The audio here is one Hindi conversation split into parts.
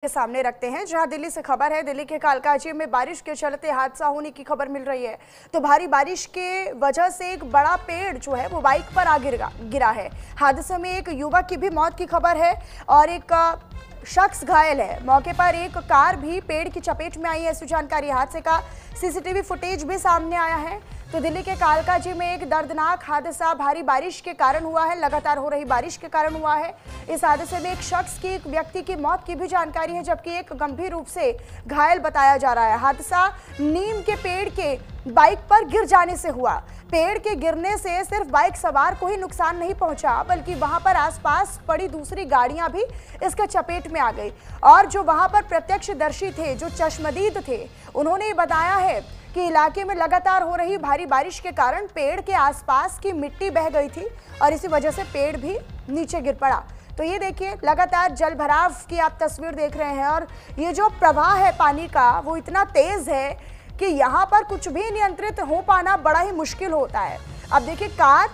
के सामने रखते हैं, जहां दिल्ली से खबर है। दिल्ली के कालकाजी में बारिश के चलते हादसा होने की खबर मिल रही है। तो भारी बारिश के वजह से एक बड़ा पेड़ जो है वो बाइक पर आ गिरा है। हादसे में एक युवक की भी मौत की खबर है और एक शख्स घायल है। मौके पर एक कार भी पेड़ की चपेट में आई है, ऐसी जानकारी। हादसे का सीसीटीवी फुटेज भी सामने आया है। तो दिल्ली के कालकाजी में एक दर्दनाक हादसा भारी बारिश के कारण हुआ है, लगातार हो रही बारिश के कारण हुआ है। इस हादसे में एक शख्स की, एक व्यक्ति की मौत की भी जानकारी है, जबकि एक गंभीर रूप से घायल बताया जा रहा है। हादसा नीम के पेड़ के बाइक पर गिर जाने से हुआ। पेड़ के गिरने से सिर्फ बाइक सवार को ही नुकसान नहीं पहुंचा, बल्कि वहां पर आसपास पड़ी दूसरी गाड़ियां भी इसके चपेट में आ गई। और जो वहां पर प्रत्यक्षदर्शी थे, जो चश्मदीद थे, उन्होंने बताया है कि इलाके में लगातार हो रही भारी बारिश के कारण पेड़ के आसपास की मिट्टी बह गई थी और इसी वजह से पेड़ भी नीचे गिर पड़ा। तो ये देखिए, लगातार जल भराव की आप तस्वीर देख रहे हैं और ये जो प्रवाह है पानी का वो इतना तेज है कि यहाँ पर कुछ भी नियंत्रित हो पाना बड़ा ही मुश्किल होता है। अब देखिए, कार,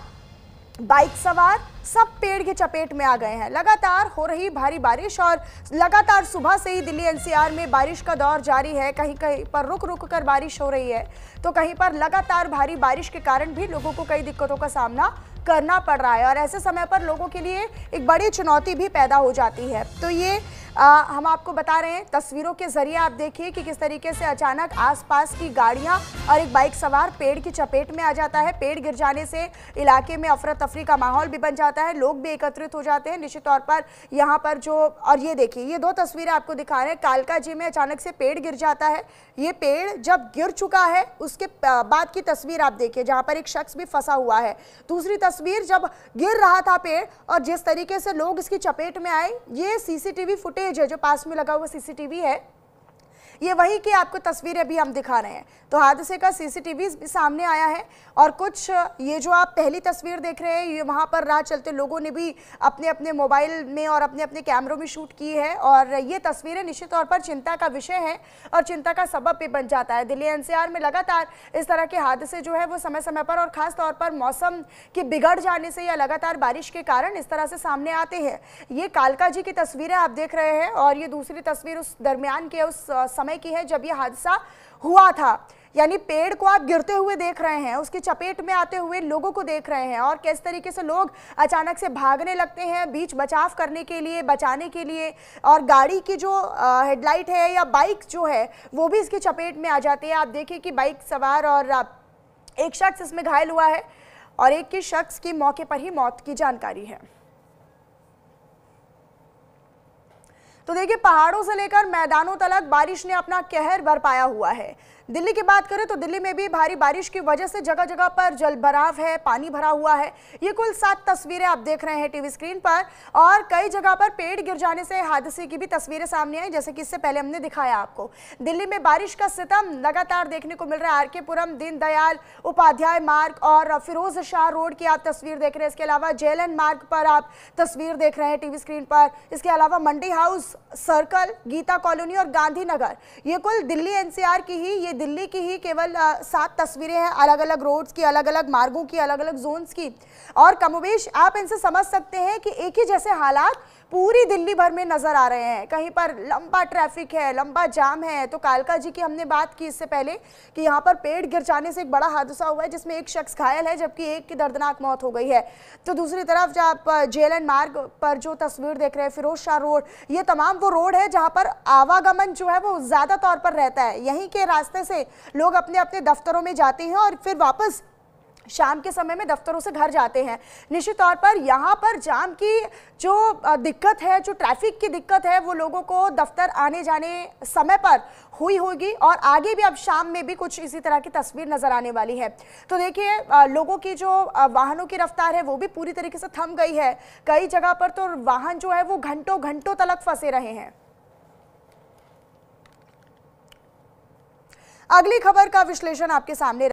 बाइक सवार सब पेड़ के चपेट में आ गए हैं। लगातार हो रही भारी बारिश और लगातार सुबह से ही दिल्ली एनसीआर में बारिश का दौर जारी है। कहीं कहीं पर रुक रुक कर बारिश हो रही है, तो कहीं पर लगातार भारी बारिश के कारण भी लोगों को कई दिक्कतों का सामना करना पड़ रहा है और ऐसे समय पर लोगों के लिए एक बड़ी चुनौती भी पैदा हो जाती है। तो ये हम आपको बता रहे हैं, तस्वीरों के जरिए आप देखिए कि किस तरीके से अचानक आसपास की गाड़ियां और एक बाइक सवार पेड़ की चपेट में आ जाता है। पेड़ गिर जाने से इलाके में अफरा तफरी का माहौल भी बन जाता है, लोग भी एकत्रित हो जाते हैं निश्चित तौर पर यहाँ पर जो। और ये देखिए, ये दो तस्वीरें आपको दिखा रहे हैं। कालकाजी में अचानक से पेड़ गिर जाता है। ये पेड़ जब गिर चुका है उसके बाद की तस्वीर आप देखिए, जहाँ पर एक शख्स भी फंसा हुआ है। दूसरी तस्वीर जब गिर रहा था पेड़ और जिस तरीके से लोग इसकी चपेट में आए, ये सीसीटीवी फुटेज है जो पास में लगा हुआ सीसीटीवी है, ये वही की आपको तस्वीरें अभी हम दिखा रहे हैं। तो हादसे का सीसीटीवी भी सामने आया है और कुछ ये जो आप पहली तस्वीर देख रहे हैं, ये वहां पर राह चलते लोगों ने भी अपने अपने मोबाइल में और अपने अपने कैमरों में शूट की है और ये तस्वीरें निश्चित तौर पर चिंता का विषय है और चिंता का सबब भी बन जाता है। दिल्ली एनसीआर में लगातार इस तरह के हादसे जो है वो समय समय पर और खास तौर पर मौसम के बिगड़ जाने से या लगातार बारिश के कारण इस तरह से सामने आते हैं। ये कालकाजी की तस्वीरें आप देख रहे हैं और ये दूसरी तस्वीर उस दरमियान के उस समय की है जब ये हादसा हुआ था। यानी पेड़ को आप गिरते हुए देख रहे हैं, उसकी चपेट में आते हुए लोगों को देख रहे हैं और किस तरीके से लोग अचानक से भागने लगते हैं बीच बचाव करने के लिए, बचाने के लिए। और गाड़ी की जो हेडलाइट है या बाइक जो है वो भी इसकी चपेट में आ जाती है। आप देखिए कि बाइक सवार और एक शख्स इसमें घायल हुआ है और एक की शख्स की मौके पर ही मौत की जानकारी है। तो देखिए, पहाड़ों से लेकर मैदानों तक बारिश ने अपना कहर बरपाया हुआ है। दिल्ली की बात करें तो दिल्ली में भी भारी बारिश की वजह से जगह जगह पर जल भराव है, पानी भरा हुआ है। ये कुल 7 तस्वीरें आप देख रहे हैं टीवी स्क्रीन पर और कई जगह पर पेड़ गिर जाने से हादसे की भी तस्वीरें सामने आई, जैसे कि इससे पहले हमने दिखाया आपको। दिल्ली में बारिश का सितम लगातार देखने को मिल रहा है। आरके पुरम, दीनदयाल उपाध्याय मार्ग और फिरोज शाह रोड की आप तस्वीर देख रहे हैं। इसके अलावा जेएलएन मार्ग पर आप तस्वीर देख रहे हैं टीवी स्क्रीन पर। इसके अलावा मंडी हाउस सर्कल, गीता कॉलोनी और गांधीनगर, ये कुल दिल्ली एनसीआर की ही, ये दिल्ली की ही केवल 7 तस्वीरें हैं, अलग अलग रोड्स की, अलग अलग मार्गों की, अलग अलग जोन्स की। और कमोबेश आप इनसे समझ सकते हैं कि एक ही जैसे हालात पूरी दिल्ली भर में नजर आ रहे हैं। कहीं पर लंबा ट्रैफिक है, लंबा जाम है। तो कालकाजी की हमने बात की इससे पहले कि यहाँ पर पेड़ गिर जाने से एक बड़ा हादसा हुआ है जिसमें एक शख्स घायल है, जबकि एक की दर्दनाक मौत हो गई है। तो दूसरी तरफ जब आप जेएलएन मार्ग पर जो तस्वीर देख रहे हैं, फिरोज शाह रोड, ये तमाम वो रोड है जहाँ पर आवागमन जो है वो ज्यादा तौर पर रहता है। यहीं के रास्ते से लोग अपने अपने दफ्तरों में जाते हैं और फिर वापस शाम के समय में दफ्तरों से घर जाते हैं। निश्चित तौर पर यहाँ पर जाम की जो दिक्कत है, जो ट्रैफिक की दिक्कत है, वो लोगों को दफ्तर आने जाने समय पर हुई होगी और आगे भी अब शाम में भी कुछ इसी तरह की तस्वीर नजर आने वाली है। तो देखिए, लोगों की जो वाहनों की रफ्तार है वो भी पूरी तरीके से थम गई है। कई जगह पर तो वाहन जो है वो घंटों घंटों तक फंसे रहे हैं। अगली खबर का विश्लेषण आपके सामने